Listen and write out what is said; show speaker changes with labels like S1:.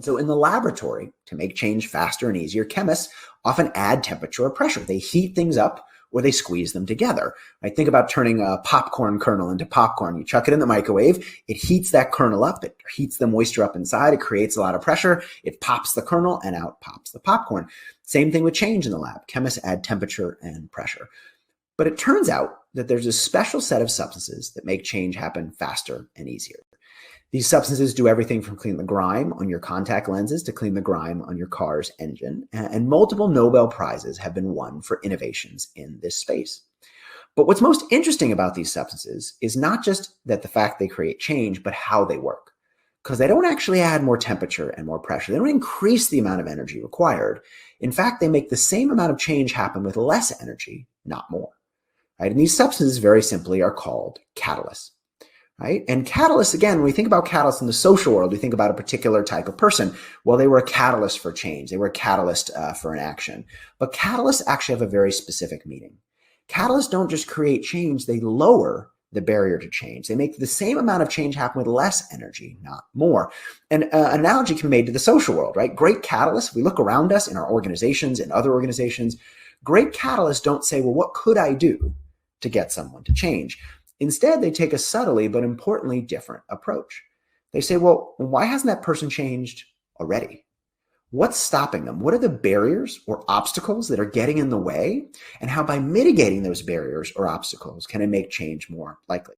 S1: And so in the laboratory, to make change faster and easier, chemists often add temperature or pressure. They heat things up or they squeeze them together. Right? Think about turning a popcorn kernel into popcorn. You chuck it in the microwave, it heats that kernel up, it heats the moisture up inside, it creates a lot of pressure, it pops the kernel, and out pops the popcorn. Same thing with change in the lab. Chemists add temperature and pressure. But it turns out that there's a special set of substances that make change happen faster and easier. These substances do everything from clean the grime on your contact lenses to clean the grime on your car's engine, and multiple Nobel Prizes have been won for innovations in this space. But what's most interesting about these substances is not just that the fact they create change, but how they work. Because they don't actually add more temperature and more pressure. They don't increase the amount of energy required. In fact, they make the same amount of change happen with less energy, not more. Right? And these substances very simply are called catalysts. Right? And catalysts, again, when we think about catalysts in the social world, we think about a particular type of person. Well, they were a catalyst for change. They were a catalyst for an action. But catalysts actually have a very specific meaning. Catalysts don't just create change, they lower the barrier to change. They make the same amount of change happen with less energy, not more. And an analogy can be made to the social world, right? Great catalysts, we look around us in our organizations and other organizations, great catalysts don't say, well, what could I do to get someone to change? Instead, they take a subtly but importantly different approach. They say, well, why hasn't that person changed already? What's stopping them? What are the barriers or obstacles that are getting in the way? And how by mitigating those barriers or obstacles can it make change more likely?